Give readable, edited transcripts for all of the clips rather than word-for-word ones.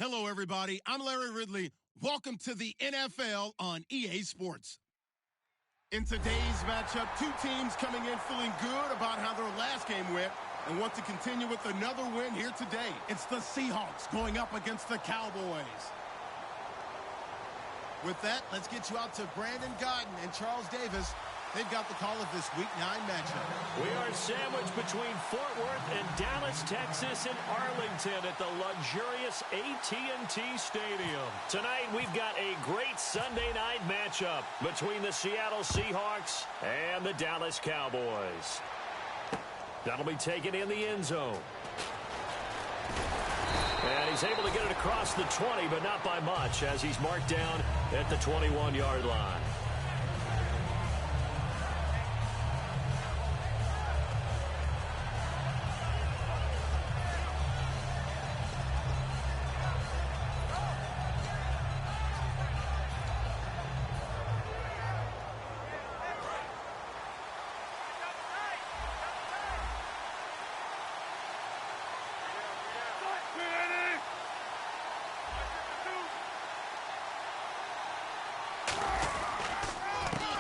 Hello, everybody. I'm Larry Ridley. Welcome to the NFL on EA Sports. In today's matchup, two teams coming in feeling good about how their last game went and want to continue with another win here today. It's the Seahawks going up against the Cowboys. With that, let's get you out to Brandon Godden and Charles Davis. They've got the call of this Week 9 matchup. We are sandwiched between Fort Worth and Dallas, Texas, and Arlington at the luxurious AT&T Stadium. Tonight, we've got a great Sunday night matchup between the Seattle Seahawks and the Dallas Cowboys. That'll be taken in the end zone. And he's able to get it across the 20, but not by much, as he's marked down at the 21-yard line.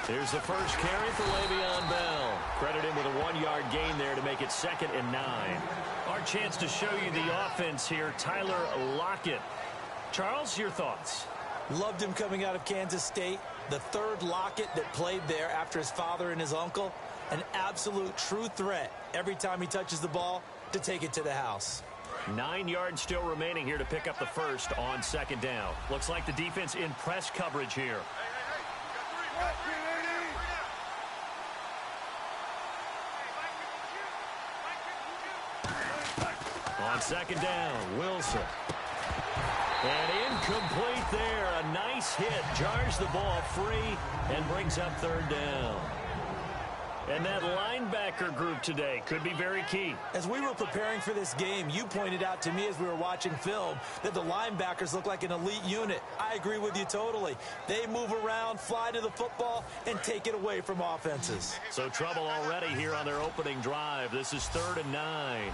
Here's the first carry for Le'Veon Bell. Credit him with a 1-yard gain there to make it 2nd and 9. Our chance to show you the offense here, Tyler Lockett. Charles, your thoughts? Loved him coming out of Kansas State. The third Lockett that played there after his father and his uncle. An absolute true threat every time he touches the ball to take it to the house. 9 yards still remaining here to pick up the first on 2nd down. Looks like the defense in press coverage here. On 2nd down, Wilson. And incomplete there. A nice hit. Jars the ball free and brings up 3rd down. And that linebacker group today could be very key. As we were preparing for this game, you pointed out to me as we were watching film that the linebackers look like an elite unit. I agree with you totally. They move around, fly to the football, and take it away from offenses. So trouble already here on their opening drive. This is 3rd and 9.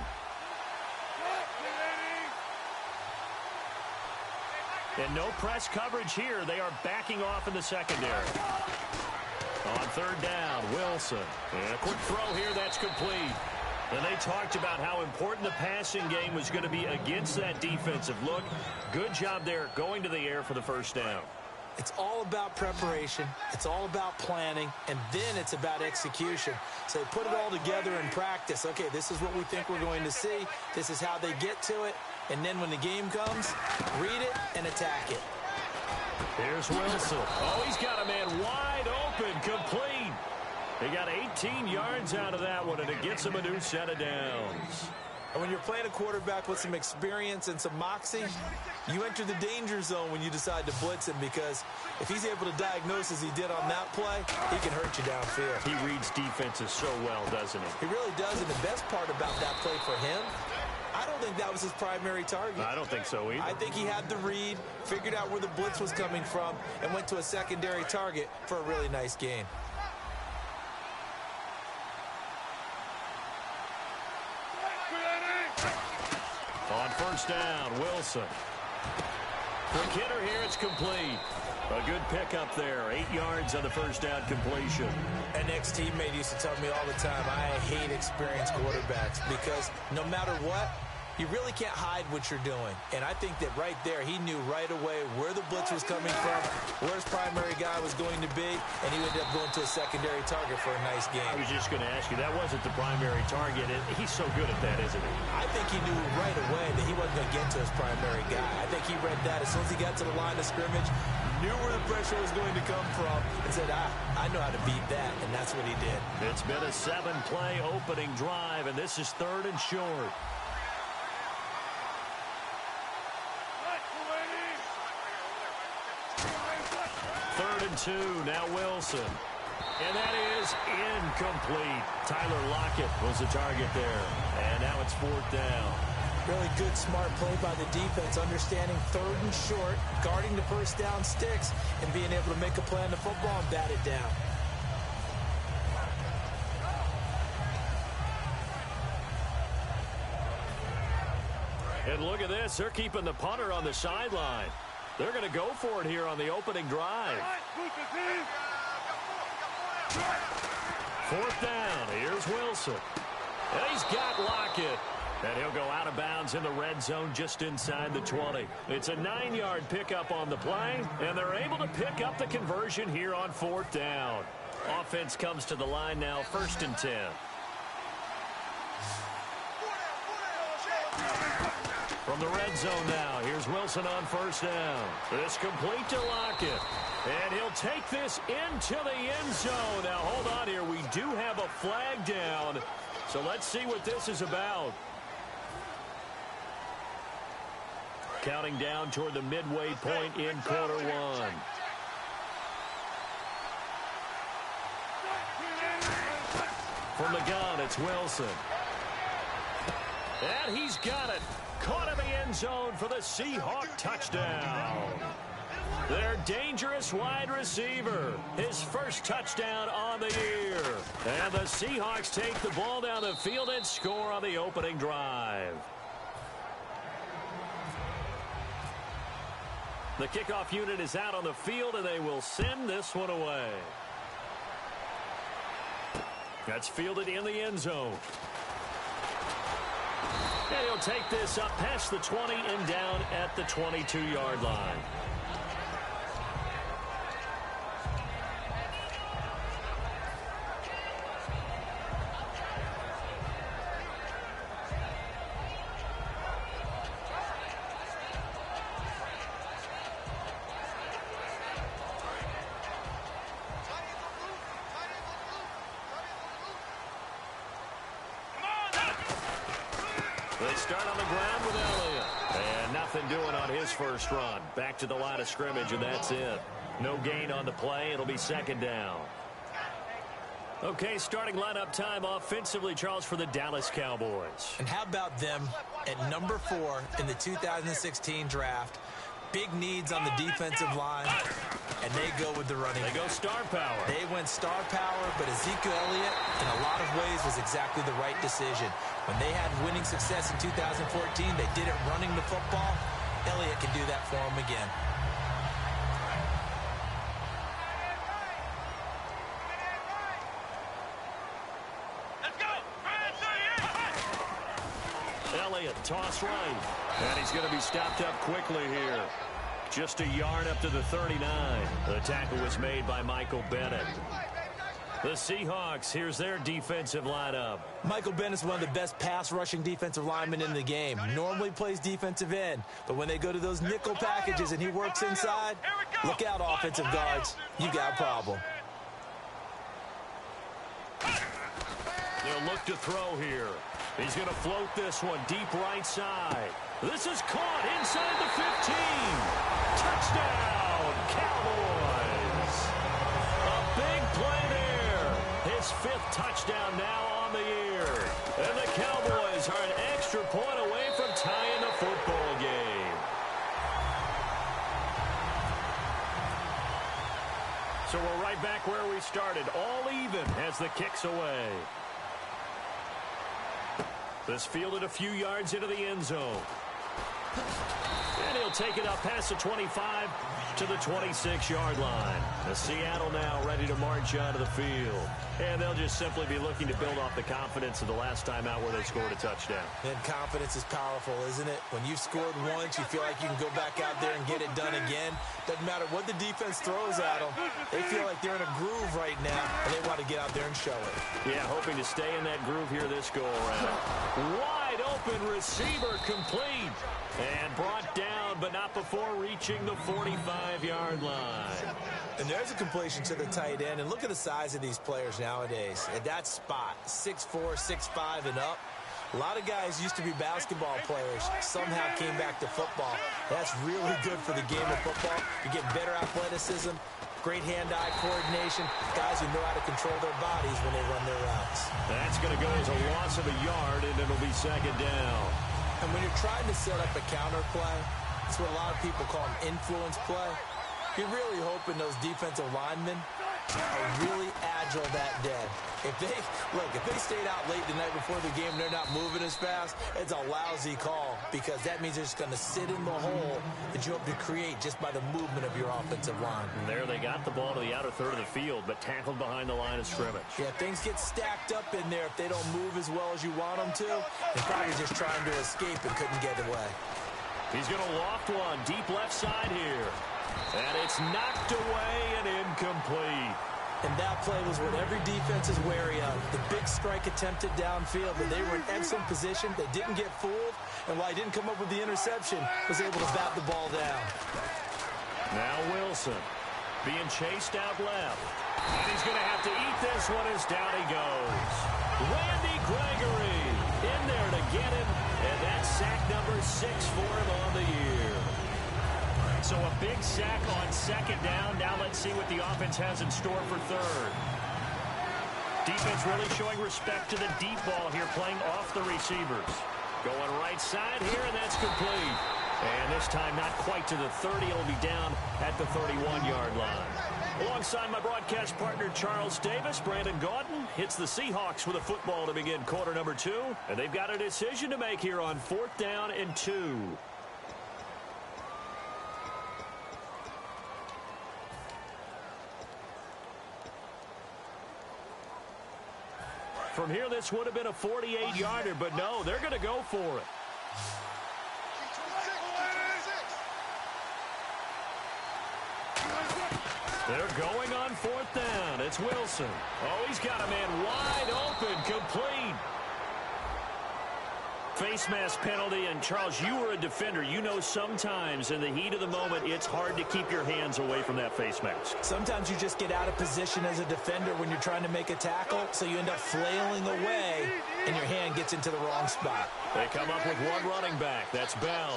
And no press coverage here. They are backing off in the secondary. On 3rd down, Wilson. And a quick throw here, that's complete. And they talked about how important the passing game was going to be against that defensive look. Good job there going to the air for the first down. It's all about preparation. It's all about planning. And then it's about execution. So they put it all together in practice. Okay, this is what we think we're going to see. This is how they get to it. And then when the game comes, read it and attack it. Here's Wilson. Oh, he's got a man wide open, complete. He got 18 yards out of that one, and it gets him a new set of downs. And when you're playing a quarterback with some experience and some moxie, you enter the danger zone when you decide to blitz him, because if he's able to diagnose as he did on that play, he can hurt you downfield. He reads defenses so well, doesn't he? He really does, and the best part about that play for him, I don't think that was his primary target. I don't think so either. I think he had the read, figured out where the blitz was coming from, and went to a secondary target for a really nice gain. On 1st down, Wilson. Quick hitter here, it's complete. A good pickup there. 8 yards on the 1st down completion. An ex-teammate used to tell me all the time, I hate experienced quarterbacks, because no matter what, you really can't hide what you're doing. And I think that right there, he knew right away where the blitz was coming from, where his primary guy was going to be, and he ended up going to a secondary target for a nice game. I was just going to ask you, that wasn't the primary target. He's so good at that, isn't he? I think he knew right away that he wasn't going to get to his primary guy. I think he read that as soon as he got to the line of scrimmage, knew where the pressure was going to come from, and said, I know how to beat that, and that's what he did. It's been a 7-play opening drive, and this is 3rd and short. Third and 2, now Wilson. And that is incomplete. Tyler Lockett was the target there. And now it's 4th down. Really good, smart play by the defense, understanding 3rd and short, guarding the first down sticks, and being able to make a play on the football and bat it down. And And look at this. They're keeping the punter on the sideline. They're going to go for it here on the opening drive. Fourth down. Here's Wilson. And he's got Lockett. And he'll go out of bounds in the red zone just inside the 20. It's a 9-yard pickup on the play, and they're able to pick up the conversion here on fourth down. Offense comes to the line now, 1st and 10. From the red zone now, here's Wilson on 1st down. This complete to Lockett. And he'll take this into the end zone. Now, hold on here. We do have a flag down. So let's see what this is about. Counting down toward the midway point in quarter one. From the gun, it's Wilson. And he's got it. Caught in the end zone for the Seahawk touchdown. Their dangerous wide receiver. His first touchdown on the year. And the Seahawks take the ball down the field and score on the opening drive. The kickoff unit is out on the field, and they will send this one away. That's fielded in the end zone. And he'll take this up past the 20 and down at the 22-yard line. They start on the ground with Elliott. And nothing doing on his first run. Back to the line of scrimmage, and that's it. No gain on the play. It'll be 2nd down. Okay, starting lineup time offensively, Charles, for the Dallas Cowboys. And how about them at number 4 in the 2016 draft? Big needs on the defensive line, and they go with the running. They go star power. They went star power, but Ezekiel Elliott, in a lot of ways, was exactly the right decision. When they had winning success in 2014, they did it running the football. Elliott can do that for them again. Elliott, toss right. And he's going to be stopped up quickly here. Just a yard up to the 39. The tackle was made by Michael Bennett. The Seahawks, here's their defensive lineup. Michael Bennett's one of the best pass-rushing defensive linemen in the game. Normally plays defensive end, but when they go to those nickel packages and he works inside, look out, offensive guards. You got a problem. They'll look to throw here. He's going to float this one deep right side. This is caught inside the 15. Touchdown, Cowboys. A big play there. His 5th touchdown now on the year. And the Cowboys are an extra point away from tying the football game. So we're right back where we started. All even as the kick's away. This fielded a few yards into the end zone. And he'll take it up past the 25 to the 26-yard line. The Seattle now ready to march onto the field. And they'll just simply be looking to build off the confidence of the last time out where they scored a touchdown. And confidence is powerful, isn't it? When you've scored once, you feel like you can go back out there and get it done again. Doesn't matter what the defense throws at them. They feel like they're in a groove right now, and they want to get out there and show it. Yeah, hoping to stay in that groove here this go-around. Wide open receiver complete. And brought down, but not before reaching the 45-yard line. And there's a completion to the tight end. And look at the size of these players nowadays. At that spot, 6'4", 6'5", and up. A lot of guys used to be basketball players. Somehow came back to football. That's really good for the game of football. You get better athleticism, great hand-eye coordination, guys who know how to control their bodies when they run their routes. That's going to go as a loss of a yard, and it'll be 2nd down. And when you're trying to set up a counter play, that's what a lot of people call an influence play. You're really hoping those defensive linemen are really agile that day. If they stayed out late the night before the game and they're not moving as fast, it's a lousy call because that means they're just going to sit in the hole that you hope to create just by the movement of your offensive line. And there they got the ball to the outer third of the field, but tackled behind the line of scrimmage. Yeah, things get stacked up in there if they don't move as well as you want them to. They're probably just trying to escape and couldn't get away. He's going to loft one deep left side here. And it's knocked away and incomplete. And that play was what every defense is wary of. The big strike attempted downfield, but they were in excellent position. They didn't get fooled, and while he didn't come up with the interception, was able to bat the ball down. Now Wilson being chased out left. And he's going to have to eat this one as down he goes. Randy Gregory in there to get him, and that's sack number 6 for him on the year. So a big sack on second down. Now let's see what the offense has in store for third. Defense really showing respect to the deep ball here, playing off the receivers. Going right side here, and that's complete. And this time not quite to the 30. It'll be down at the 31-yard line. Alongside my broadcast partner, Charles Davis, Brandon Gaudin hits the Seahawks with a football to begin quarter number 2. And they've got a decision to make here on 4th down and 2. From here, this would have been a 48-yarder, but no, they're going to go for it. They're going on 4th down. It's Wilson. Oh, he's got a man wide open, complete. Face mask penalty, and Charles, you were a defender. You know sometimes in the heat of the moment, it's hard to keep your hands away from that face mask. Sometimes you just get out of position as a defender when you're trying to make a tackle, so you end up flailing away, and your hand gets into the wrong spot. They come up with one running back. That's Bell.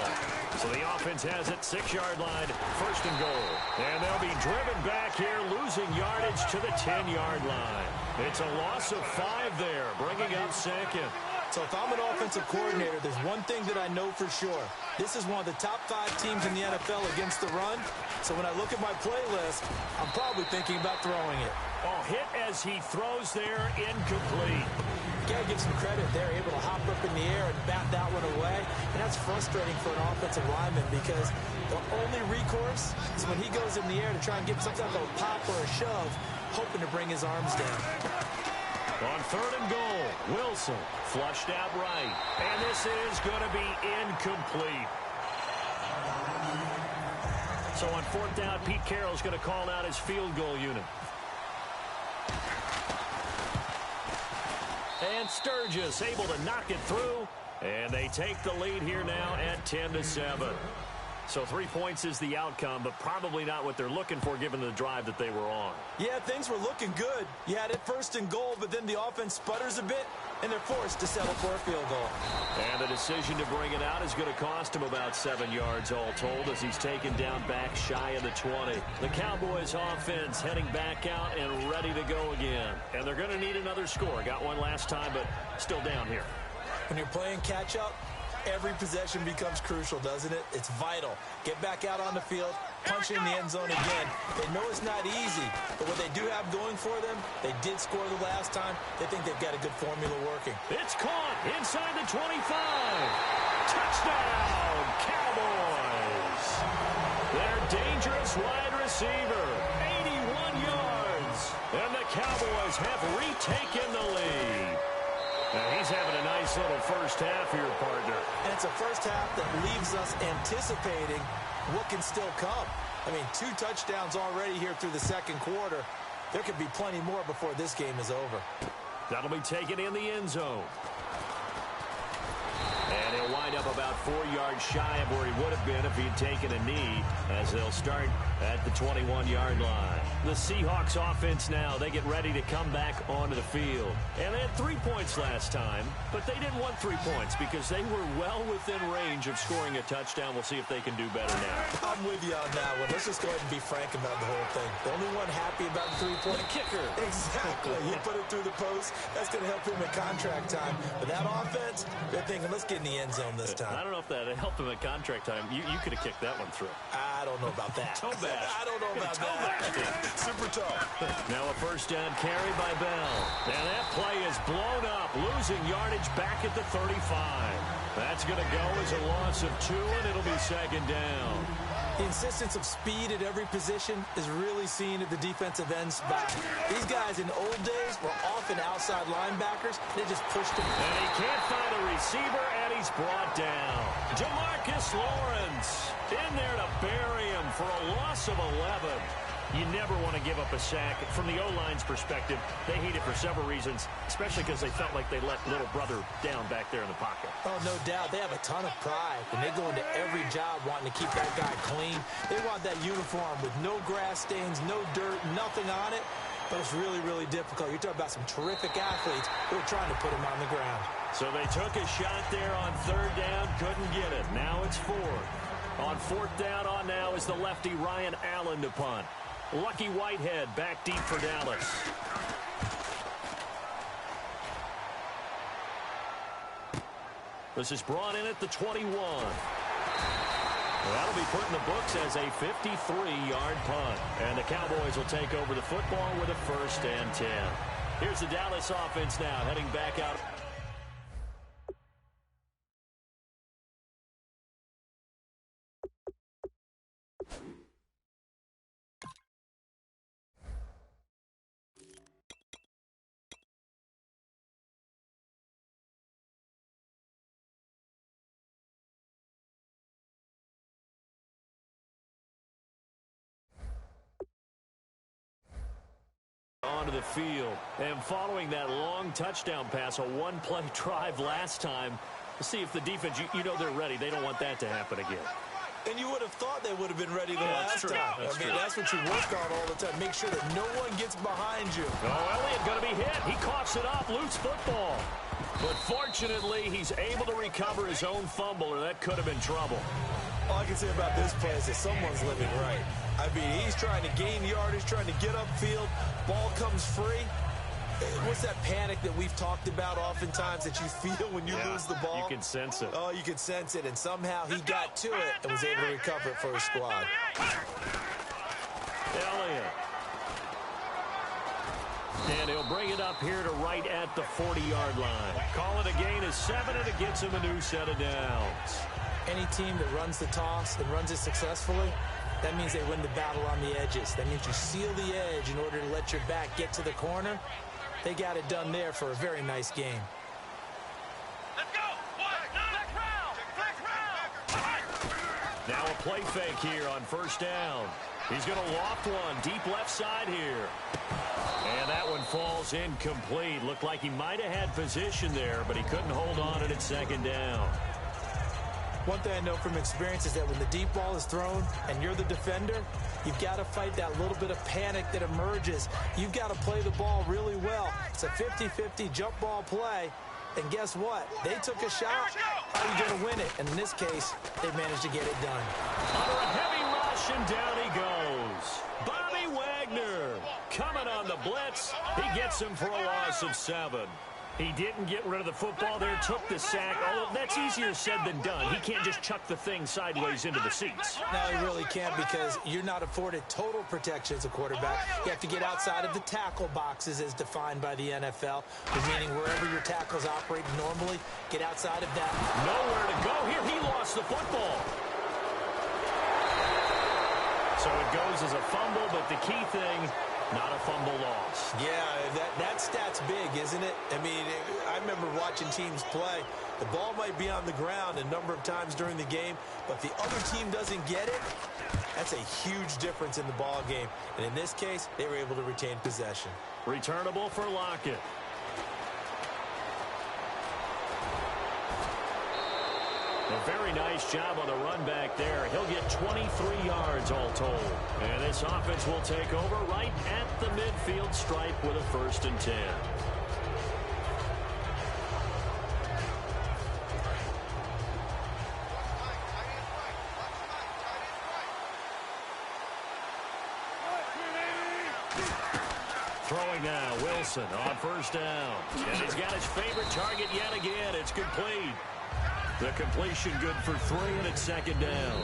So the offense has it, 6-yard line, 1st and goal. And they'll be driven back here, losing yardage to the 10-yard line. It's a loss of 5 there, bringing up 2nd. So if I'm an offensive coordinator, there's one thing that I know for sure. This is one of the top 5 teams in the NFL against the run. So when I look at my playlist, I'm probably thinking about throwing it. Oh, hit as he throws there, incomplete. Gotta give some credit. They're able to hop up in the air and bat that one away. And that's frustrating for an offensive lineman because the only recourse is when he goes in the air to try and get some type of a pop or a shove, hoping to bring his arms down. On 3rd and goal, Wilson flushed out right. And this is going to be incomplete. So on 4th down, Pete Carroll's going to call out his field goal unit. And Sturgis able to knock it through. And they take the lead here now at 10-7. So 3 points is the outcome, but probably not what they're looking for given the drive that they were on. Yeah, things were looking good. You had it 1st and goal, but then the offense sputters a bit, and they're forced to settle for a field goal. And the decision to bring it out is going to cost him about 7 yards all told as he's taken down back shy of the 20. The Cowboys offense heading back out and ready to go again. And they're going to need another score. Got one last time, but still down here. When you're playing catch-up, every possession becomes crucial, doesn't it? It's vital. Get back out on the field, punch in the end zone again. They know it's not easy, but what they do have going for them, they did score the last time. They think they've got a good formula working. It's caught inside the 25. Touchdown, Cowboys. Their dangerous wide receiver, 81 yards. And the Cowboys have retaken the lead. And he's having a nice little first half here, partner. And it's a first half that leaves us anticipating what can still come. I mean, 2 touchdowns already here through the 2nd quarter. There could be plenty more before this game is over. That'll be taken in the end zone. And he'll wind up about 4 yards shy of where he would have been if he'd taken a knee as they'll start at the 21-yard line. The Seahawks offense now, they get ready to come back onto the field. And they had 3 points last time, but they didn't want 3 points because they were well within range of scoring a touchdown. We'll see if they can do better now. I'm with you on that one. Let's just go ahead and be frank about the whole thing. The only one happy about the 3-point kicker. Exactly. He put it through the post. That's going to help him in contract time. But that offense, they're thinking, let's get in the end zone this time. I don't know if that helped him at contract time. You could have kicked that one through. I don't know about that. Toe bash. I don't know about that. Super toe. Now a first down carry by Bell. And that play is blown up, losing yardage back at the 35. That's going to go as a loss of 2, and it'll be second down. The insistence of speed at every position is really seen at the defensive end spot. These guys in old days were often outside linebackers. They just pushed him. And he can't find a receiver, and he's brought down. Jamarcus Lawrence in there to bury him for a loss of 11. You never want to give up a sack. From the O-line's perspective, they hate it for several reasons, especially because they felt like they let little brother down back there in the pocket. Oh, no doubt. They have a ton of pride, and they go into every job wanting to keep that guy clean. They want that uniform with no grass stains, no dirt, nothing on it. But it's really, really difficult. You're talking about some terrific athletes who are trying to put him on the ground. So they took a shot there on third down, couldn't get it. Now it's fourth. On fourth down on now is the lefty Ryan Allen to punt. Lucky Whitehead back deep for Dallas. This is brought in at the 21. That'll be put in the books as a 53-yard punt. And the Cowboys will take over the football with a first and 10. Here's the Dallas offense now heading back out. Onto the field. And following that long touchdown pass, a one-play drive last time, let's see if the defense, you know they're ready. They don't want that to happen again. And you would have thought they would have been ready the last time. That's what you work on all the time. Make sure that no one gets behind you. Oh, Elliott going to be hit. He coughs it up. Loose football. But fortunately, he's able to recover his own fumble, or that could have been trouble. All I can say about this play is that someone's living right. I mean, he's trying to gain yardage, trying to get upfield. Ball comes free. What's that panic that we've talked about oftentimes that you feel when you lose the ball? You can sense it. Oh, you can sense it, and somehow he got to it and was able to recover it for his squad. Elliott. And he'll bring it up here to right at the 40-yard line. Call it a gain of 7, and it gets him a new set of downs. Any team that runs the toss and runs it successfully, that means they win the battle on the edges. That means you seal the edge in order to let your back get to the corner. They got it done there for a very nice game. Let's go! Next round! Now a play fake here on first down. He's going to loft one deep left side here. And that one falls incomplete. Looked like he might have had position there, but he couldn't hold on it at second down. One thing I know from experience is that when the deep ball is thrown and you're the defender, you've got to fight that little bit of panic that emerges. You've got to play the ball really well. It's a 50-50 jump ball play. And guess what? They took a shot. How are you going to win it? And in this case, they managed to get it done. Under a heavy rush, and down he goes. Bobby Wagner coming on the blitz. He gets him for a loss of 7. He didn't get rid of the football there, took the sack. Although that's easier said than done. He can't just chuck the thing sideways into the seats. No, he really can't, because you're not afforded total protection as a quarterback. You have to get outside of the tackle boxes as defined by the NFL, meaning wherever your tackles operate normally, get outside of that. Nowhere to go here. He lost the football. So it goes as a fumble, but the key thing, not a fumble loss. Yeah, that stat's big, isn't it? I mean, I remember watching teams play. The ball might be on the ground a number of times during the game, but if the other team doesn't get it, that's a huge difference in the ball game. And in this case, they were able to retain possession. Returnable for Lockett. A very nice job on the run back there. He'll get 23 yards all told. And this offense will take over right at the midfield stripe with a first and 10. Throwing now, Wilson on first down. And he's got his favorite target yet again. It's complete. The completion good for 3, and it's second down.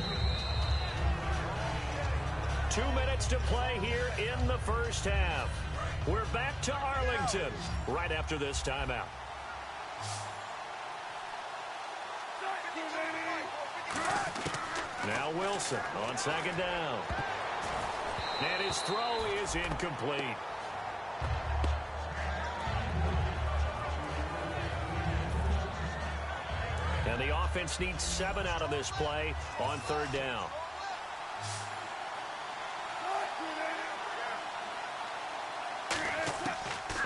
2 minutes to play here in the first half. We're back to Arlington right after this timeout. Now Wilson on second down. And his throw is incomplete. And the offense needs 7 out of this play on third down.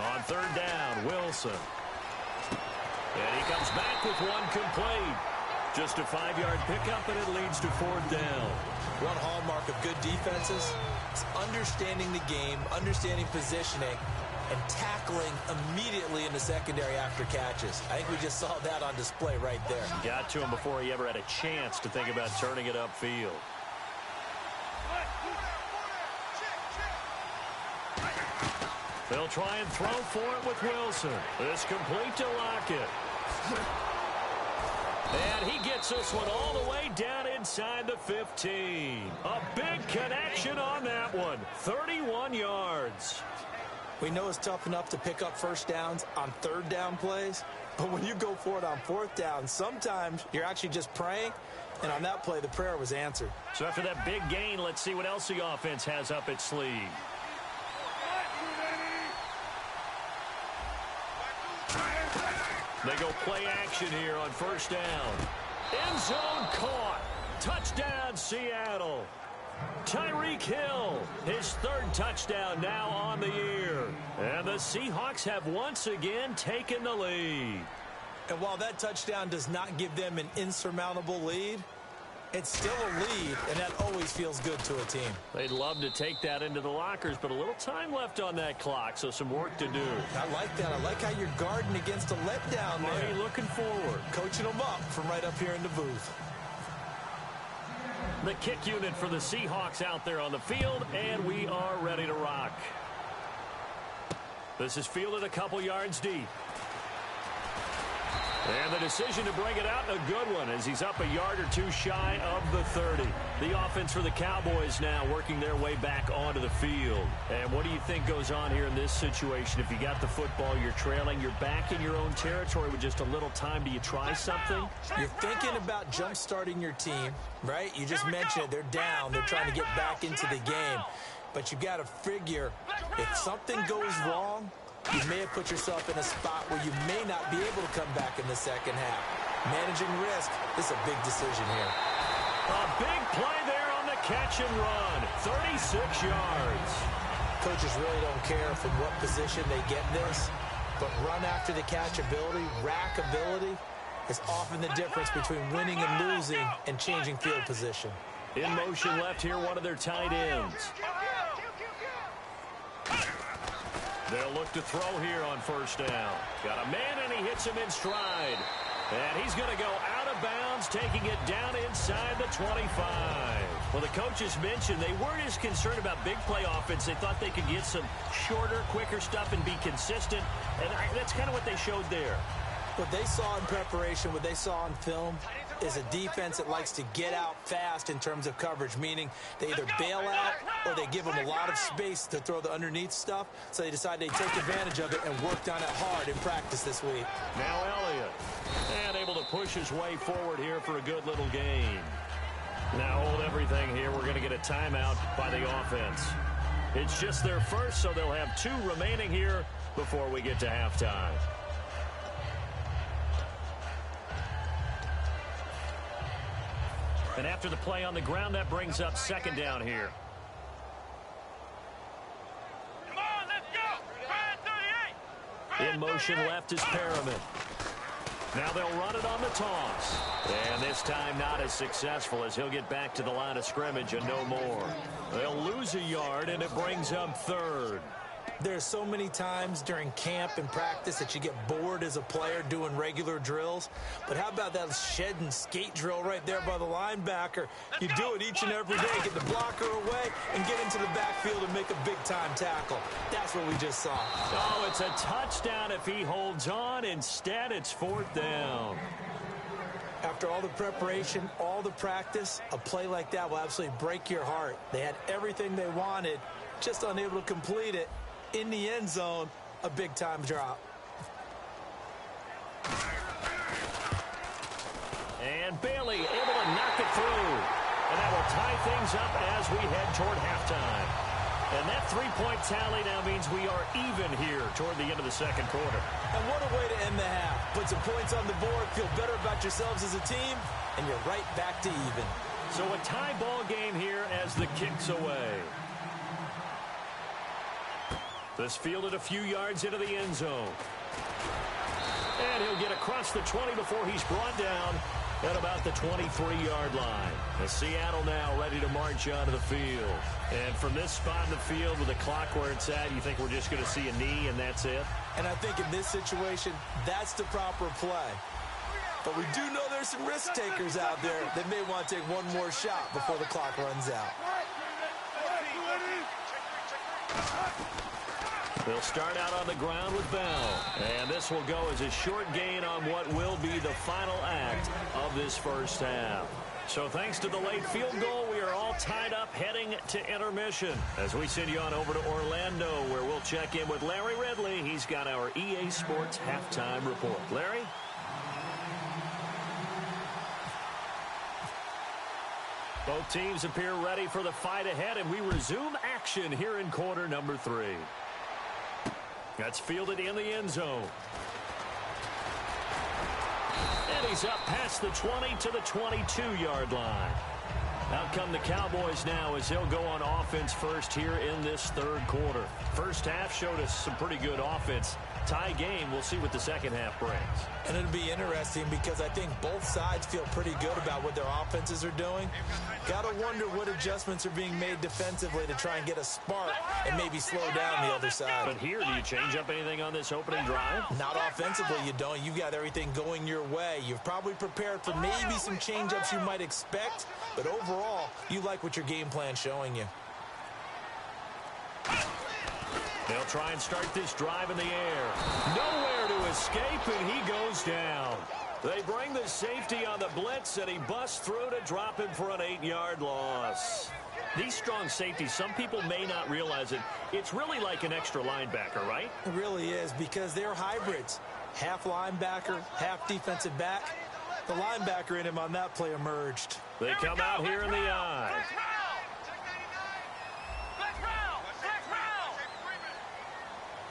On third down, Wilson. And he comes back with one complete. Just a 5-yard pickup, and it leads to fourth down. One hallmark of good defenses is understanding the game, understanding positioning, and tackling immediately in the secondary after catches. I think we just saw that on display right there. Got to him before he ever had a chance to think about turning it upfield. They'll try and throw for it with Wilson. This complete to Lockett. And he gets this one all the way down inside the 15. A big connection on that one. 31 yards. We know it's tough enough to pick up first downs on third down plays, but when you go for it on fourth down, sometimes you're actually just praying, and on that play, the prayer was answered. So after that big gain, let's see what else the offense has up its sleeve. They go play action here on first down. End zone caught. Touchdown, Seattle. Tyreek Hill, his third touchdown now on the year. And the Seahawks have once again taken the lead. And while that touchdown does not give them an insurmountable lead, it's still a lead, and that always feels good to a team. They'd love to take that into the lockers, but a little time left on that clock, so some work to do. I like that. I like how you're guarding against a letdown there. Marty looking forward. Coaching them up from right up here in the booth. The kick unit for the Seahawks out there on the field, and we are ready to rock. This is fielded a couple yards deep. And the decision to bring it out, a good one, as he's up a yard or two shy of the 30. The offense for the Cowboys now working their way back onto the field. And what do you think goes on here in this situation? If you got the football, you're trailing, you're back in your own territory with just a little time. Do you try something? You're thinking about jump-starting your team, right? You just mentioned it. They're down. They're trying to get back into the game. But you got to figure, if something goes wrong, you may have put yourself in a spot where you may not be able to come back in the second half. Managing risk, this is a big decision here. A big play there on the catch and run. 36 yards. Coaches really don't care from what position they get this, but run after the catch ability, rack ability, is often the difference between winning and losing and changing field position. In motion left here, one of their tight ends. They'll look to throw here on first down. Got a man, and he hits him in stride. And he's going to go out of bounds, taking it down inside the 25. Well, the coaches mentioned they weren't as concerned about big play offense. They thought they could get some shorter, quicker stuff and be consistent. And that's kind of what they showed there. What they saw in preparation, what they saw on film, is a defense that likes to get out fast in terms of coverage, meaning they either bail out or they give them a lot of space to throw the underneath stuff, so they decide they take advantage of it and worked on it hard in practice this week. Now Elliott, and able to push his way forward here for a good little gain. Now hold everything here. We're going to get a timeout by the offense. It's just their first, so they'll have 2 remaining here before we get to halftime. And after the play on the ground, that brings up second down here. Come on, let's go! Ryan 38! In motion left is Perriman. Now they'll run it on the toss. And this time not as successful, as he'll get back to the line of scrimmage and no more. They'll lose a yard, and it brings up third. There's so many times during camp and practice that you get bored as a player doing regular drills. But how about that shed and skate drill right there by the linebacker? You do it each and every day. Get the blocker away and get into the backfield and make a big-time tackle. That's what we just saw. Oh, it's a touchdown if he holds on. Instead, it's fourth down. After all the preparation, all the practice, a play like that will absolutely break your heart. They had everything they wanted, just unable to complete it. In the end zone, a big-time drop. And Bailey able to knock it through. And that will tie things up as we head toward halftime. And that three-point tally now means we are even here toward the end of the second quarter. And what a way to end the half. Put some points on the board, feel better about yourselves as a team, and you're right back to even. So a tie ball game here as the kick's away. This fielded a few yards into the end zone. And he'll get across the 20 before he's brought down at about the 23-yard line. As Seattle now ready to march onto the field. And from this spot in the field with the clock where it's at, you think we're just going to see a knee and that's it? And I think in this situation, that's the proper play. But we do know there's some risk takers out there that may want to take one more shot before the clock runs out. They'll start out on the ground with Bell. And this will go as a short gain on what will be the final act of this first half. So thanks to the late field goal, we are all tied up heading to intermission. As we send you on over to Orlando, where we'll check in with Larry Ridley. He's got our EA Sports halftime report. Larry? Both teams appear ready for the fight ahead, and we resume action here in quarter number 3. That's fielded in the end zone. And he's up past the 20 to the 22-yard line. Out come the Cowboys now as they'll go on offense first here in this third quarter. First half showed us some pretty good offense. Tie game, we'll see what the second half brings. And it'll be interesting because I think both sides feel pretty good about what their offenses are doing. Gotta wonder what adjustments are being made defensively to try and get a spark and maybe slow down the other side. But here, do you change up anything on this opening drive? Not offensively, you don't. You've got everything going your way. You've probably prepared for maybe some change-ups you might expect, but overall, you like what your game plan's showing you. They'll try and start this drive in the air. Nowhere to escape, and he goes down. They bring the safety on the blitz, and he busts through to drop him for an 8-yard loss. These strong safeties, some people may not realize it. It's really like an extra linebacker, right? It really is, because they're hybrids. Half linebacker, half defensive back. The linebacker in him on that play emerged. They come out here in the eye.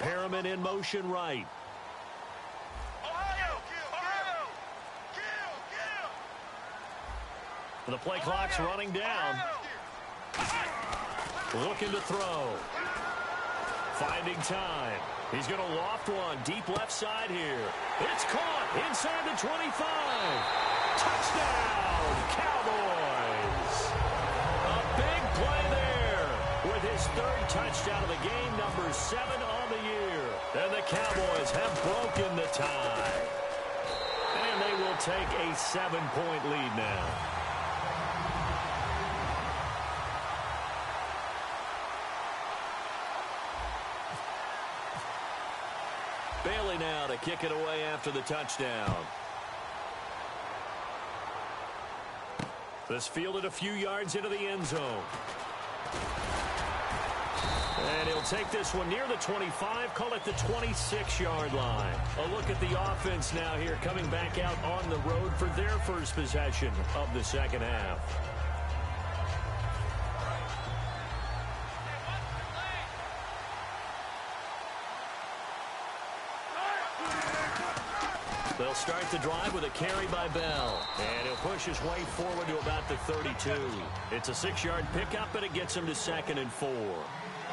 Perriman in motion right. The play clock's running down. Looking to throw. Finding time. He's going to loft one deep left side here. It's caught inside the 25. Touchdown, Cowboys. A big play there with his third touchdown of the game, number 7 on the year. And the Cowboys have broken the tie. And they will take a 7-point lead now. Bailey now to kick it away after the touchdown. This fielded a few yards into the end zone. And he'll take this one near the 25, call it the 26-yard line. A look at the offense now here, coming back out on the road for their first possession of the second half. They'll start the drive with a carry by Bell. And he'll push his way forward to about the 32. It's a 6-yard pickup, but it gets him to 2nd and 4.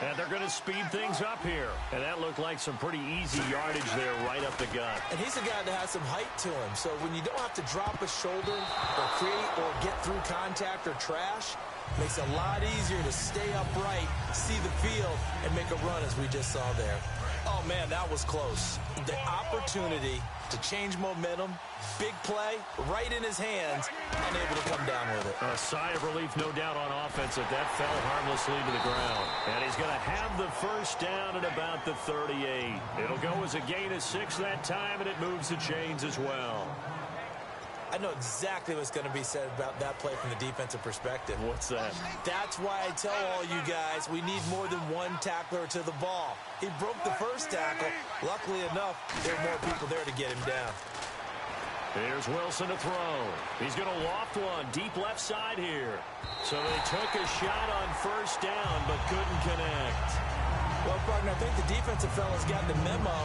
And they're going to speed things up here. And that looked like some pretty easy yardage there right up the gut. And he's a guy that has some height to him. So when you don't have to drop a shoulder or create or get through contact or trash, it makes it a lot easier to stay upright, see the field, and make a run as we just saw there. Oh, man, that was close. The opportunity to change momentum, big play, right in his hands, unable to come down with it. A sigh of relief, no doubt, on offense that fell harmlessly to the ground. And he's going to have the first down at about the 38. It'll go as a gain of 6 that time, and it moves the chains as well. I know exactly what's going to be said about that play from the defensive perspective. What's that? That's why I tell all you guys we need more than one tackler to the ball. He broke the first tackle. Luckily enough, there were more people there to get him down. Here's Wilson to throw. He's going to loft one deep left side here. So they took a shot on first down but couldn't connect. Well, partner, I think the defensive fellas got the memo,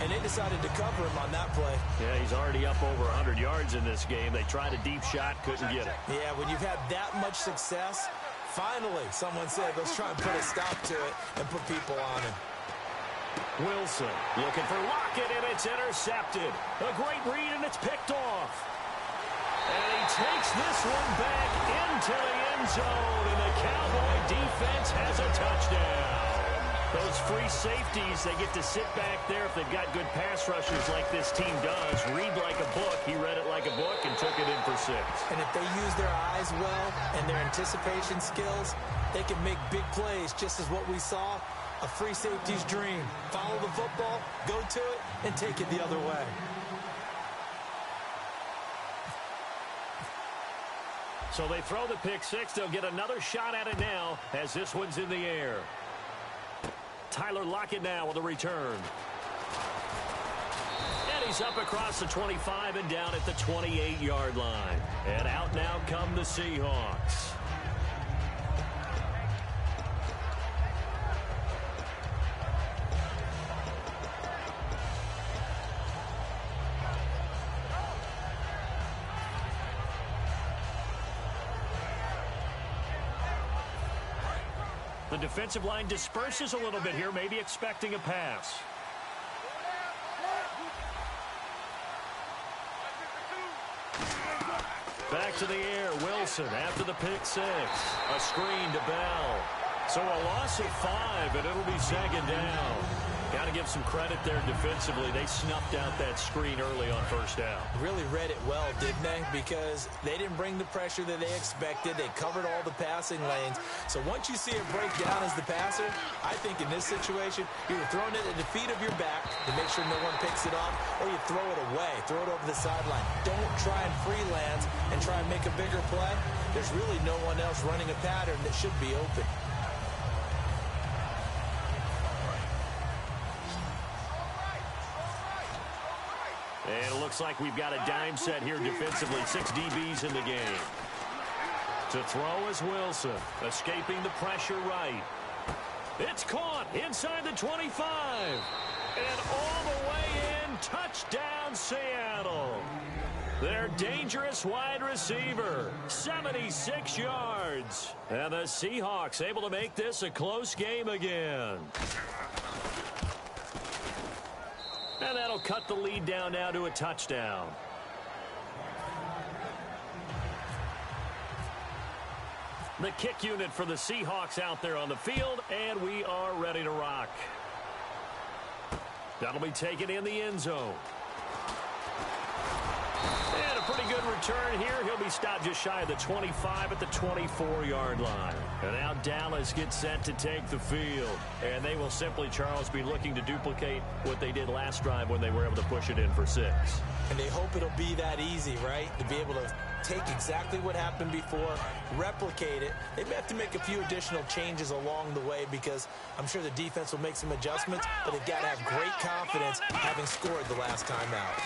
and they decided to cover him on that play. Yeah, he's already up over 100 yards in this game. They tried a deep shot, couldn't get it. Yeah, when you've had that much success, finally someone said, let's try and put a stop to it and put people on him. Wilson looking for Lockett, and it's intercepted. A great read, and it's picked off. And he takes this one back into the end zone, and the Cowboy defense has a touchdown. Those free safeties, they get to sit back there if they've got good pass rushers like this team does. Read like a book. He read it like a book and took it in for 6. And if they use their eyes well and their anticipation skills, they can make big plays, just as what we saw. A free safety's dream. Follow the football, go to it, and take it the other way. So they throw the pick 6. They'll get another shot at it now as this one's in the air. Tyler Lockett now with a return. And he's up across the 25 and down at the 28-yard line. And out now come the Seahawks. The defensive line disperses a little bit here, maybe expecting a pass. Back to the air, Wilson after the pick 6. A screen to Bell. So a loss of 5, and it'll be second down. Got to give some credit there defensively. They snuffed out that screen early on first down. Really read it well, didn't they? Because they didn't bring the pressure that they expected. They covered all the passing lanes. So once you see it break down as the passer, I think in this situation, you're throwing it at the feet of your back to make sure no one picks it off, or you throw it away, throw it over the sideline. Don't try and freelance and try and make a bigger play. There's really no one else running a pattern that should be open. And it looks like we've got a dime set here defensively. 6 DBs in the game. To throw is Wilson, escaping the pressure right. It's caught inside the 25. And all the way in, touchdown Seattle. Their dangerous wide receiver, 76 yards. And the Seahawks able to make this a close game again. And that'll cut the lead down now to a touchdown. The kick unit for the Seahawks out there on the field, and we are ready to rock. That'll be taken in the end zone. And a pretty good return here. He'll be stopped just shy of the 25 at the 24-yard line. And now Dallas gets set to take the field. And they will simply, Charles, be looking to duplicate what they did last drive when they were able to push it in for 6. And they hope it'll be that easy, right? To be able to take exactly what happened before, replicate it. They may have to make a few additional changes along the way because I'm sure the defense will make some adjustments, but they've got to have great confidence having scored the last time out.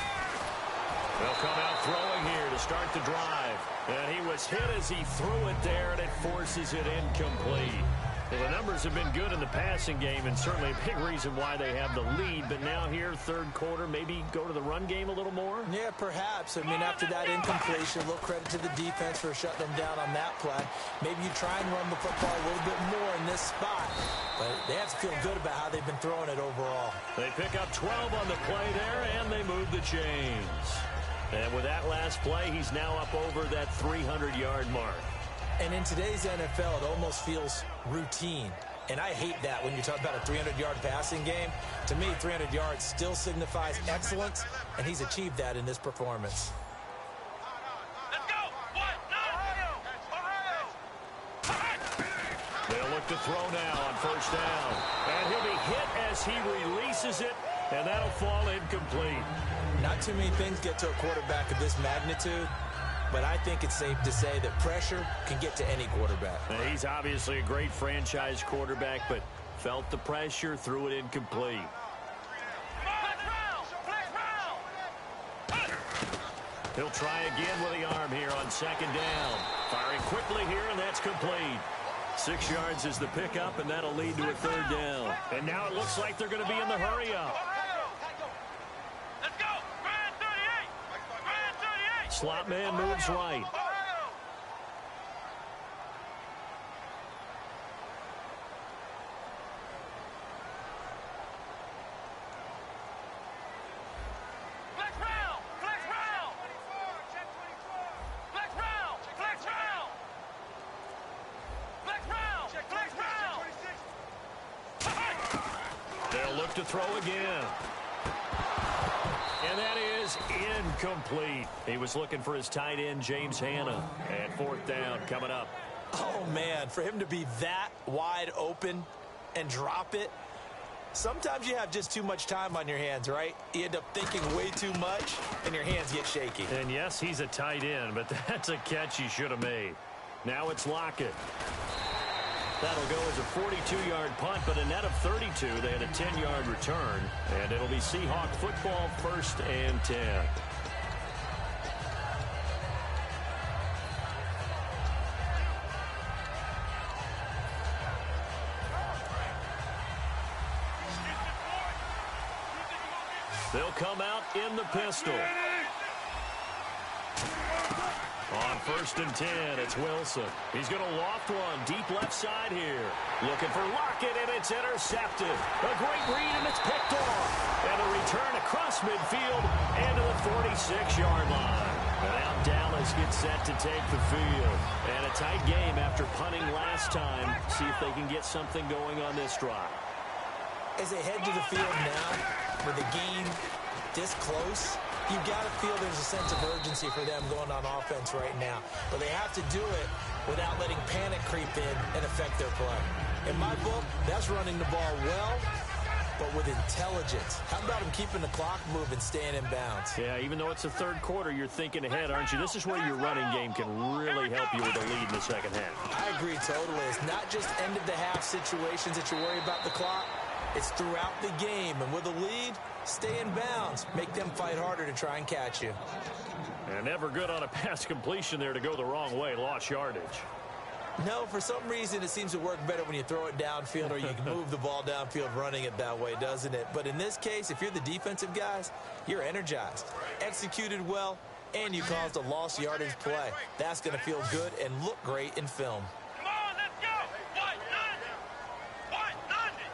They'll come out throwing here to start the drive. And he was hit as he threw it there, and it forces it incomplete. Well, the numbers have been good in the passing game, and certainly a big reason why they have the lead. But now here, third quarter, maybe go to the run game a little more? Yeah, perhaps. I mean, after that incompletion, a little credit to the defense for shutting them down on that play. Maybe you try and run the football a little bit more in this spot. But they have to feel good about how they've been throwing it overall. They pick up 12 on the play there, and they move the chains. And with that last play, he's now up over that 300-yard mark. And in today's NFL, it almost feels routine. And I hate that when you talk about a 300-yard passing game. To me, 300 yards still signifies excellence, and he's achieved that in this performance. Let's go! They'll look to throw now on first down. And he'll be hit as he releases it, and that'll fall incomplete. Not too many things get to a quarterback of this magnitude but I think it's safe to say that pressure can get to any quarterback. He's obviously a great franchise quarterback, but felt the pressure, threw it incomplete. He'll try again with the arm here on second down. Firing quickly here, and that's complete. 6 yards is the pickup, and that'll lead to a third down. And now it looks like they're going to be in the hurry-up. Let's go! Grand 38! Grand 38! Slot man moves right. Flex round! Flex round! Flex round! Flex round! Flex round! Flex round! They'll look to throw again. And that is incomplete. He was looking for his tight end, James Hanna. And fourth down coming up. Oh, man, for him to be that wide open and drop it, sometimes you have just too much time on your hands, right? You end up thinking way too much, and your hands get shaky. And yes, he's a tight end, but that's a catch he should have made. Now it's Lockett. That'll go as a 42-yard punt, but a net of 32. They had a 10-yard return, and it'll be Seahawk football, 1st and 10. They'll come out in the pistol. On 1st and 10, it's Wilson. He's going to loft one deep left side here. Looking for Lockett, and it's intercepted. A great read, and it's picked off. And a return across midfield and to the 46-yard line. And now Dallas gets set to take the field. And a tight game after punting last time. See if they can get something going on this drive. As they head to the field now, with the game this close, you've got to feel there's a sense of urgency for them going on offense right now. But they have to do it without letting panic creep in and affect their play. In my book, that's running the ball well, but with intelligence. How about him keeping the clock moving, staying in bounds? Yeah, even though it's the third quarter, you're thinking ahead, aren't you? This is where your running game can really help you with a lead in the second half. I agree totally. It's not just end-of-the-half situations that you worry about the clock. It's throughout the game. And with a lead, stay in bounds. Make them fight harder to try and catch you. And never good on a pass completion there to go the wrong way. Lost yardage. No, for some reason it seems to work better when you throw it downfield or you can move the ball downfield running it that way, doesn't it? But in this case, if you're the defensive guys, you're energized, executed well, and you caused a lost yardage play. That's going to feel good and look great in film. Come on, let's go! White London! White London!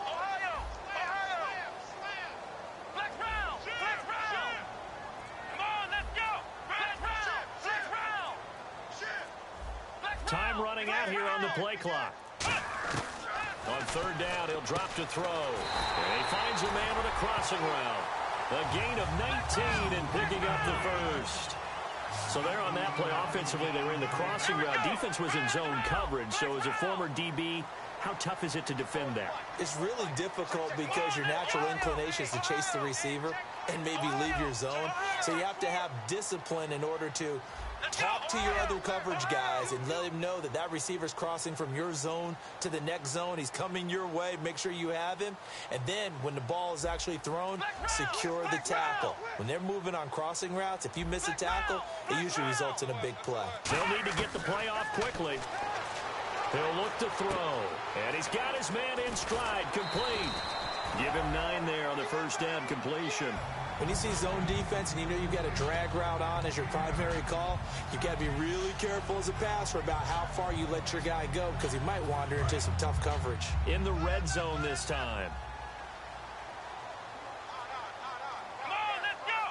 Ohio! Ohio! Flex round! Flex round! Come on, let's go! Flex round! Flex round! Time running out here on the play clock. On third down, he'll drop to throw. And he finds a man with a crossing route. A gain of 19 and picking up the first. So there on that play, offensively, they were in the crossing route. Defense was in zone coverage. So as a former DB, how tough is it to defend that? It's really difficult because your natural inclination is to chase the receiver and maybe leave your zone. So you have to have discipline in order to talk to your other coverage guys and let him know that that receiver's crossing from your zone to the next zone. He's coming your way. Make sure you have him. And then when the ball is actually thrown, secure the tackle. When they're moving on crossing routes, if you miss a tackle, it usually results in a big play. They'll need to get the play off quickly. He'll look to throw. And he's got his man in stride, complete. Give him 9 there on the first down completion. When you see zone defense and you know you've got a drag route on as your primary call, you've got to be really careful as a passer about how far you let your guy go because he might wander into some tough coverage. In the red zone this time. Come on, let's go!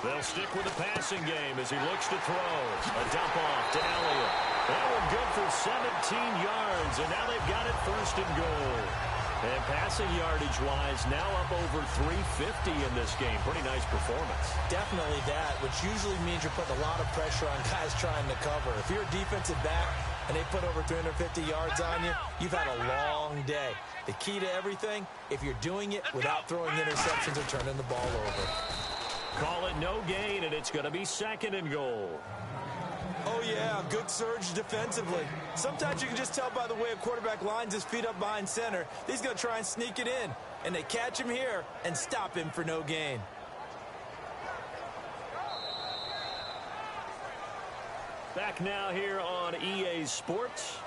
They'll stick with the passing game as he looks to throw. A dump off to Elliott. That one good for 17 yards, and now they've got it 1st and goal. And passing yardage-wise, now up over 350 in this game. Pretty nice performance. Definitely that, which usually means you're putting a lot of pressure on guys trying to cover. If you're a defensive back and they put over 350 yards on you, you've had a long day. The key to everything, if you're doing it without throwing interceptions or turning the ball over. Call it no gain, and it's going to be 2nd and goal. Oh, yeah, good surge defensively. Sometimes you can just tell by the way a quarterback lines his feet up behind center. He's going to try and sneak it in, and they catch him here and stop him for no gain. Back now here on EA Sports.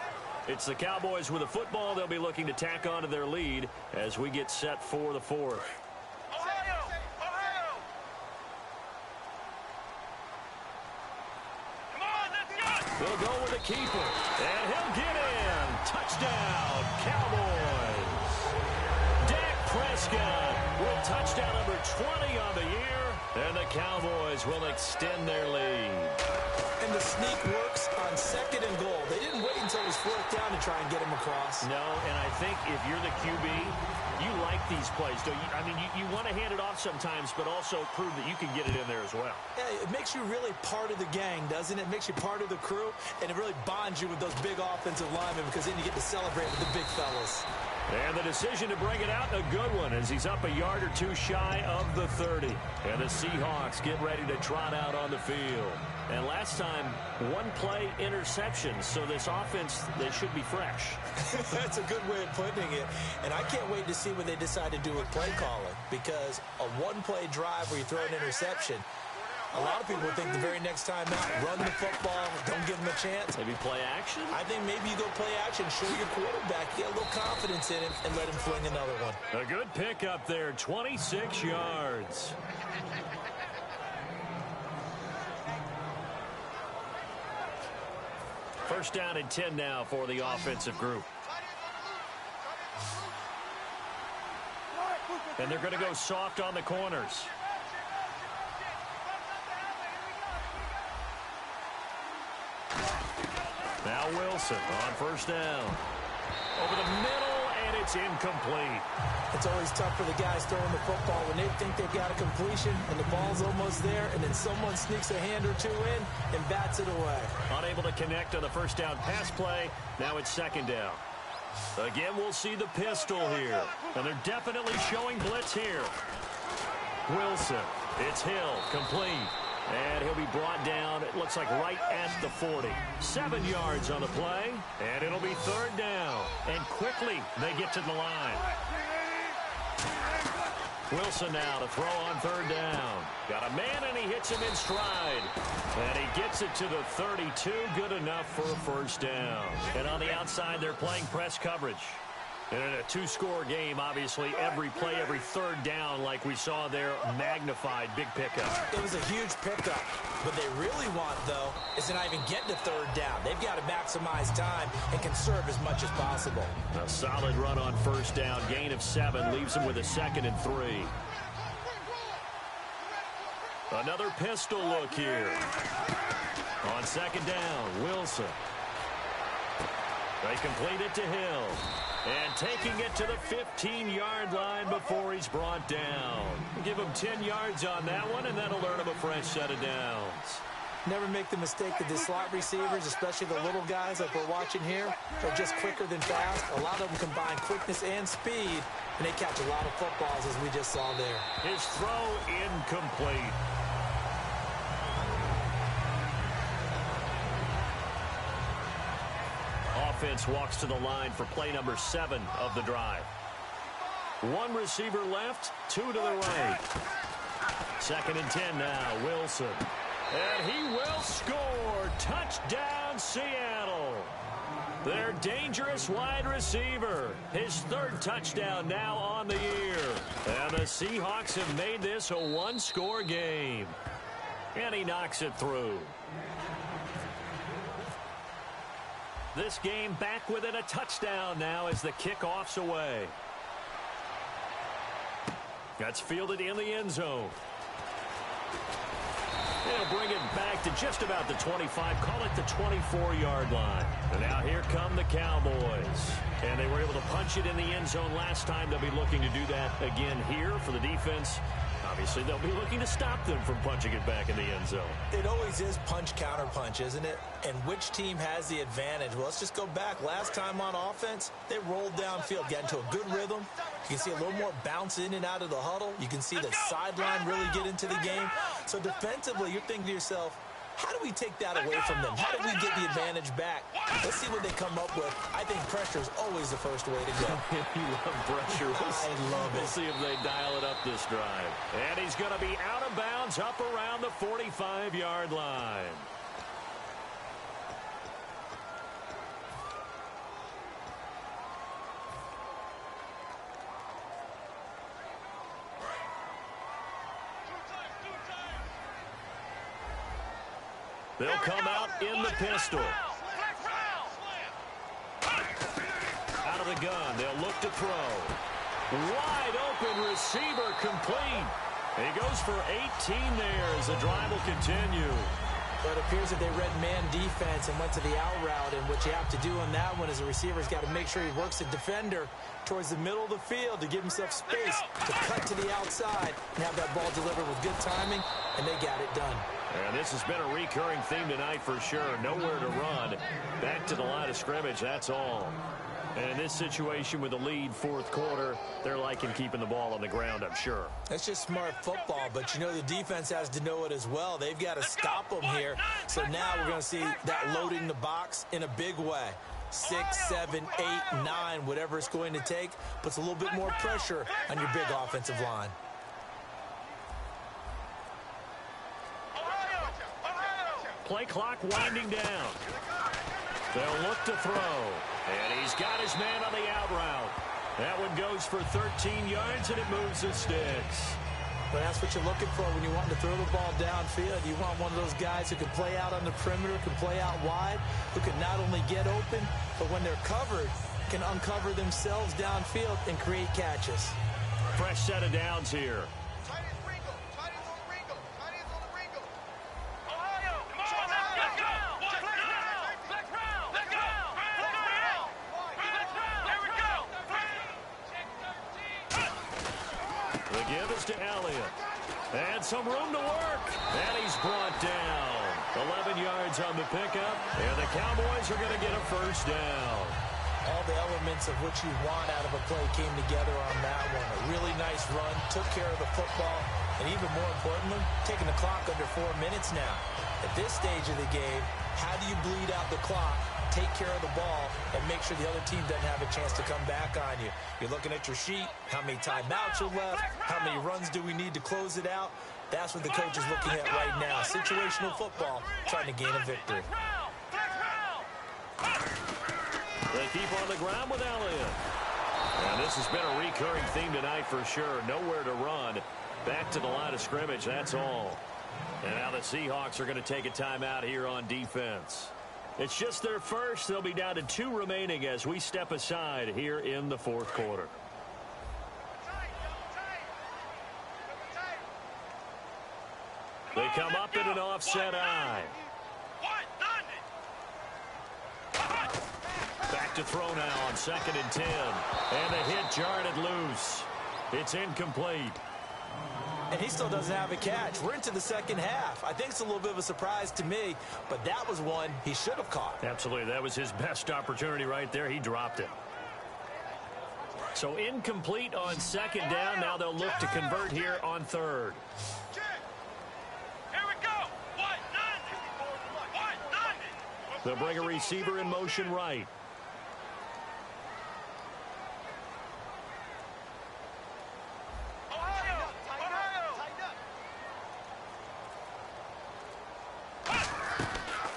It's the Cowboys with the football. They'll be looking to tack on to their lead as we get set for the 4th. They'll go with the keeper, and he'll get in. Touchdown, Cowboys. Dak Prescott with touchdown number 20 on the year, and the Cowboys will extend their lead. And the sneak works on 2nd and goal. They didn't wait until it was 4th down to try and get him across. No, and I think if you're the QB, you like these plays, don't you? I mean, you want to hand it off sometimes, but also prove that you can get it in there as well. Yeah, it makes you really part of the gang, doesn't it? It makes you part of the crew, and it really bonds you with those big offensive linemen because then you get to celebrate with the big fellas. And the decision to bring it out, a good one, as he's up a yard or two shy of the 30. And the Seahawks get ready to trot out on the field. And last time, one play interception, so this offense, they should be fresh. That's a good way of putting it. And I can't wait to see what they decide to do with play calling, because a one-play drive where you throw an interception, a lot of people think the very next time out, run the football, don't give them a chance. Maybe play action? I think maybe you go play action, show your quarterback, get a little confidence in him, and let him fling another one. A good pick up there, 26 yards. First down and 10 now for the offensive group. And they're going to go soft on the corners. Now Wilson on first down. Over the middle, and it's incomplete. It's always tough for the guys throwing the football when they think they've got a completion and the ball's almost there, and then someone sneaks a hand or two in and bats it away. Unable to connect on the first down pass play. Now it's 2nd down. Again, we'll see the pistol here. And they're definitely showing blitz here. Wilson. It's Hill. Complete. And he'll be brought down, it looks like right at the 40. 7 yards on the play, and it'll be 3rd down. And quickly, they get to the line. Wilson now to throw on 3rd down. Got a man, and he hits him in stride. And he gets it to the 32, good enough for a 1st down. And on the outside, they're playing press coverage. And in a 2-score game, obviously, every play, every 3rd down, like we saw there, magnified, big pickup. It was a huge pickup. What they really want, though, is to not even get to 3rd down. They've got to maximize time and conserve as much as possible. A solid run on 1st down. Gain of 7 leaves them with a 2nd and 3. Another pistol look here. On 2nd down, Wilson. They complete it to Hill. And taking it to the 15-yard line before he's brought down. Give him 10 yards on that one, and that'll earn him a fresh set of downs. Never make the mistake that the slot receivers, especially the little guys like we're watching here, are just quicker than fast. A lot of them combine quickness and speed, and they catch a lot of footballs, as we just saw there. His throw incomplete. Offense walks to the line for play number 7 of the drive. 1 receiver left, 2 to the right. 2nd and 10 now, Wilson. And he will score. Touchdown, Seattle. Their dangerous wide receiver. His 3rd touchdown now on the year. And the Seahawks have made this a 1-score game. And he knocks it through. This game back within a touchdown now as the kickoff's away. That's fielded in the end zone. They'll bring it back to just about the 25, call it the 24-yard line. And now here come the Cowboys. And they were able to punch it in the end zone last time. They'll be looking to do that again here for the defense. obviously they'll be looking to stop them from punching it back in the end zone. It always is punch-counter-punch, isn't it? And which team has the advantage? Well, let's just go back. Last time on offense, they rolled downfield, got into a good rhythm. You can see a little more bounce in and out of the huddle. You can see the sideline really get into the game. So defensively, you're thinking to yourself, how do we take that away from them? How do we get the advantage back? Let's see what they come up with. I think pressure is always the first way to go. You love pressure. I love it. We'll see if they dial it up this drive. And he's going to be out of bounds up around the 45-yard line. They'll come out in the pistol. Out of the gun, they'll look to throw. Wide open receiver complete. He goes for 18 there as the drive will continue. But it appears that they read man defense and went to the out route, and what you have to do on that one is the receiver's got to make sure he works the defender towards the middle of the field to give himself space to cut to the outside and have that ball delivered with good timing, and they got it done. And this has been a recurring theme tonight for sure. Nowhere to run. Back to the line of scrimmage, that's all. And in this situation with the lead fourth quarter, they're liking keeping the ball on the ground, I'm sure. That's just smart football, but you know the defense has to know it as well. They've got to stop them here. So now we're going to see that loading the box in a big way. 6, 7, 8, 9, whatever it's going to take, puts a little bit more pressure on your big offensive line. Play clock winding down. They'll look to throw. And he's got his man on the out route. That one goes for 13 yards, and it moves the sticks. But that's what you're looking for when you want to throw the ball downfield. You want one of those guys who can play out on the perimeter, can play out wide, who can not only get open, but when they're covered, can uncover themselves downfield and create catches. Fresh set of downs here. To Elliott. And some room to work. And he's brought down. 11 yards on the pickup. And the Cowboys are going to get a first down. All the elements of what you want out of a play came together on that one. A really nice run. Took care of the football. And even more importantly, taking the clock under 4 minutes now. At this stage of the game, how do you bleed out the clock, take care of the ball, and make sure the other team doesn't have a chance to come back on you? You're looking at your sheet, how many timeouts are left, how many runs do we need to close it out? That's what the coach is looking at right now. Situational football, trying to gain a victory. They keep on the ground with Elliott. And this has been a recurring theme tonight for sure. Nowhere to run. Back to the line of scrimmage, that's all. And now the Seahawks are going to take a timeout here on defense. It's just their first. They'll be down to 2 remaining as we step aside here in the fourth quarter. They come up in an offset eye. Back to throw now on 2nd and 10. And the hit jarred it loose. It's incomplete. And he still doesn't have a catch. We're into the second half. I think it's a little bit of a surprise to me, but that was one he should have caught. Absolutely. That was his best opportunity right there. He dropped it. So incomplete on 2nd down. Now they'll look to convert here on 3rd. Here we go. They'll bring a receiver in motion right.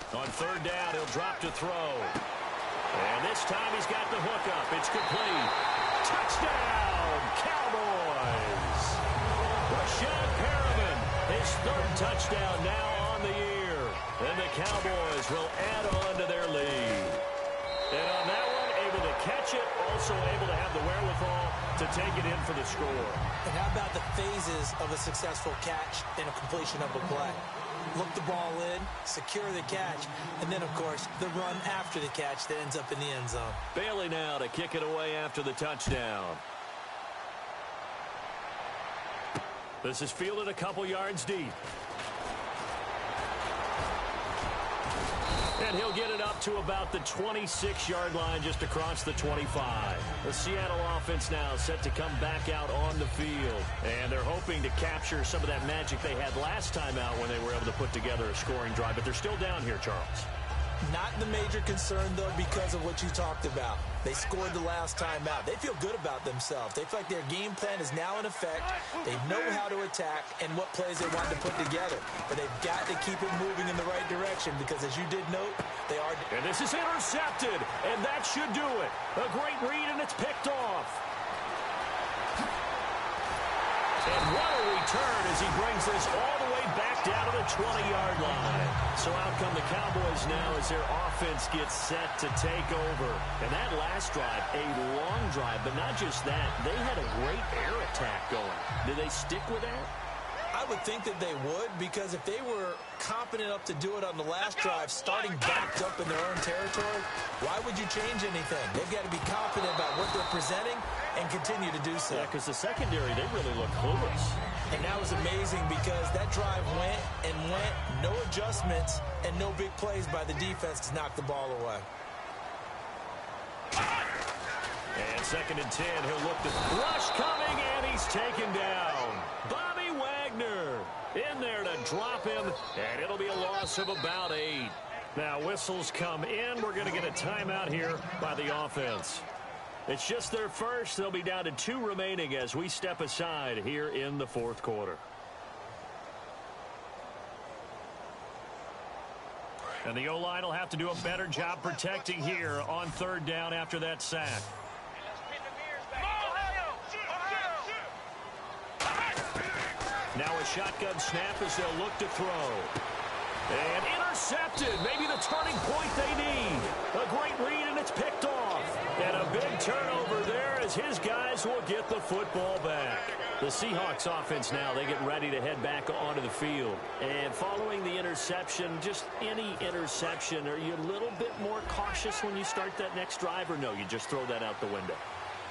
On 3rd down, he'll drop to throw. And this time he's got the hookup. It's complete. Touchdown, Cowboys. Rashad Perriman, his 3rd touchdown now on the year. And the Cowboys will add on to their lead. And on that one, able to catch it, also able to have the wherewithal to take it in for the score. And how about the phases of a successful catch and a completion of a play? Look the ball in, secure the catch, and then, of course, the run after the catch that ends up in the end zone. Bailey now to kick it away after the touchdown. This is fielded a couple yards deep. And he'll get it up to about the 26-yard line just across the 25. The Seattle offense now set to come back out on the field. And they're hoping to capture some of that magic they had last time out when they were able to put together a scoring drive. But they're still down here, Charles. Not the major concern, though, because of what you talked about. They scored the last time out. They feel good about themselves. They feel like their game plan is now in effect. They know how to attack and what plays they want to put together. But they've got to keep it moving in the right direction because, as you did note, they are... And this is intercepted, and that should do it. A great read, and it's picked off. And what a return as he brings this all the way back down to the 20-yard line. So out come the Cowboys now as their offense gets set to take over. And that last drive, a long drive, but not just that. They had a great air attack going. Did they stick with that? I would think that they would, because if they were competent enough to do it on the last drive, starting backed up in their own territory, why would you change anything? They've got to be confident about what they're presenting and continue to do so. Yeah, because the secondary, they really look clueless. And that was amazing because that drive went and went, no adjustments, and no big plays by the defense to knock the ball away. And 2nd and 10, he'll look to rush coming, and he's taken down. Bobby Wagner in there to drop him, and it'll be a loss of about 8. Now, whistles come in. We're going to get a timeout here by the offense. It's just their first. They'll be down to 2 remaining as we step aside here in the 4th quarter. And the O-line will have to do a better job protecting here on 3rd down after that sack. Now a shotgun snap as they'll look to throw. And intercepted. Maybe the turning point they need. A great read, and it's picked off. And a big turnover there as his guys will get the football back. The Seahawks offense now, they get ready to head back onto the field. And following the interception, just any interception, are you a little bit more cautious when you start that next drive, or no, you just throw that out the window?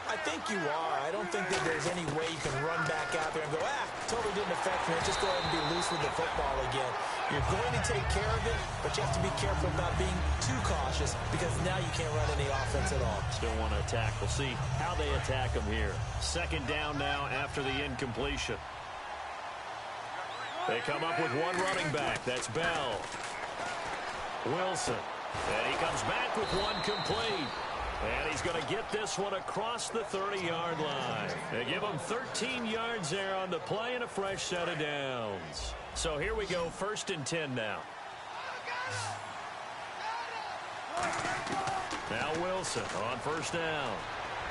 I think you are. I don't think that there's any way you can run back out there and go, totally didn't affect me. Just go ahead and be loose with the football again. You're going to take care of it, but you have to be careful about being too cautious because now you can't run any offense at all. Still want to attack. We'll see how they attack them here. 2nd down now after the incompletion. They come up with one running back. That's Bell. Wilson. And he comes back with one complete. And he's going to get this one across the 30-yard line. They give him 13 yards there on the play and a fresh set of downs. So here we go, 1st and 10 now. Now Wilson on 1st down.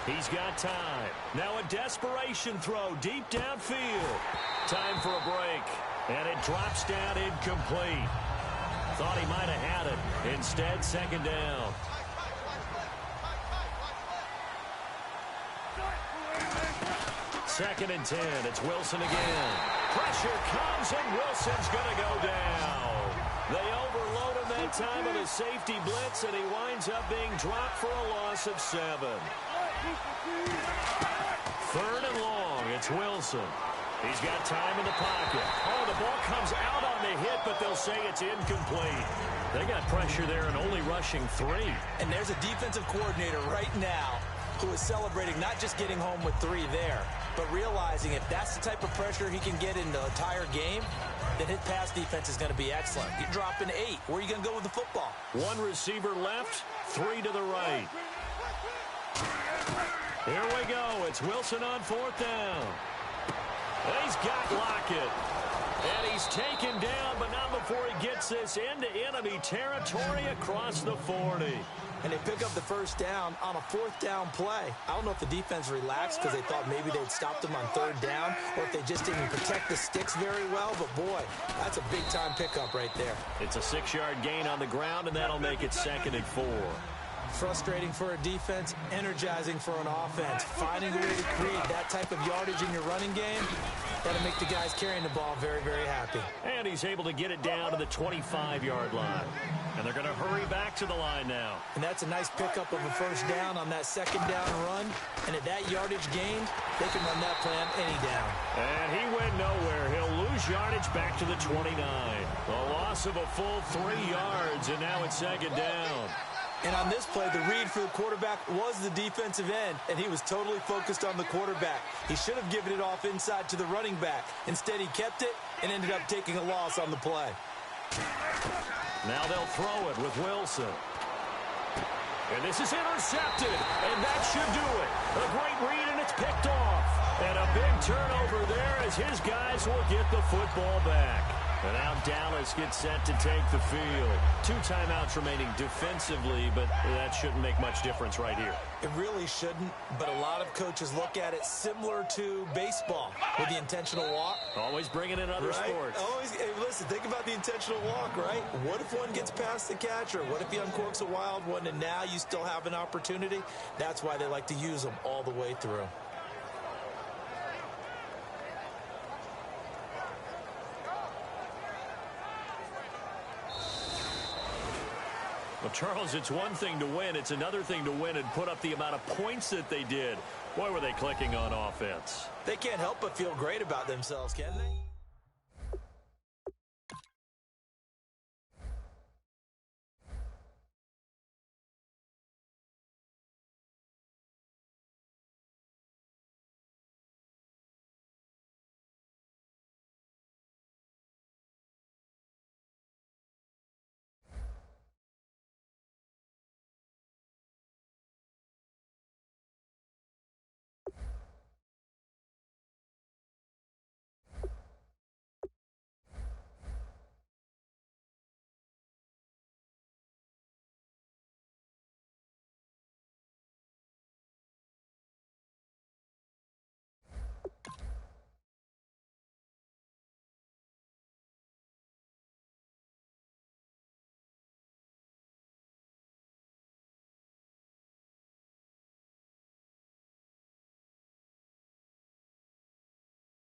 He's got time. Now a desperation throw deep downfield. Time for a break. And it drops down incomplete. Thought he might have had it. Instead, 2nd down. 2nd and 10. It's Wilson again. Pressure comes, and Wilson's going to go down. They overload him that time with a safety blitz, and he winds up being dropped for a loss of 7. 3rd and long. It's Wilson. He's got time in the pocket. Oh, the ball comes out on the hit, but they'll say it's incomplete. They got pressure there and only rushing 3. And there's a defensive coordinator right now who is celebrating not just getting home with 3 there, but realizing if that's the type of pressure he can get in the entire game, then his pass defense is going to be excellent. You're dropping 8. Where are you going to go with the football? 1 receiver left, 3 to the right. Here we go. It's Wilson on 4th down. He's got Lockett. And he's taken down, but not before he gets this into enemy territory across the 40. And they pick up the 1st down on a 4th down play. I don't know if the defense relaxed because they thought maybe they'd stop them on 3rd down, or if they just didn't protect the sticks very well. But, boy, that's a big-time pickup right there. It's a 6-yard gain on the ground, and that'll make it 2nd and 4. Frustrating for a defense, energizing for an offense. Finding a way to create that type of yardage in your running game, That'll make the guys carrying the ball very, very happy. And he's able to get it down to the 25-yard line. And they're going to hurry back to the line now. And that's a nice pickup of a first down on that second down run. And at that yardage gained, they can run that plan any down. And he went nowhere. He'll lose yardage back to the 29. A loss of a full 3 yards, and now it's second down. And on this play, the read for the quarterback was the defensive end, and he was totally focused on the quarterback. He should have given it off inside to the running back. Instead, he kept it and ended up taking a loss on the play. Now they'll throw it with Wilson. And this is intercepted, and that should do it. A great read, and it's picked off. And a big turnover there as his guys will get the football back. And now Dallas gets set to take the field. 2 timeouts remaining defensively, but that shouldn't make much difference right here. It really shouldn't, but a lot of coaches look at it similar to baseball with the intentional walk. Always bringing in other sports. Always, hey, listen, think about the intentional walk, right? What if one gets past the catcher? What if he uncorks a wild one and now you still have an opportunity? That's why they like to use them all the way through. Well, Charles, it's one thing to win. It's another thing to win and put up the amount of points that they did. Boy, were they clicking on offense. They can't help but feel great about themselves, can they?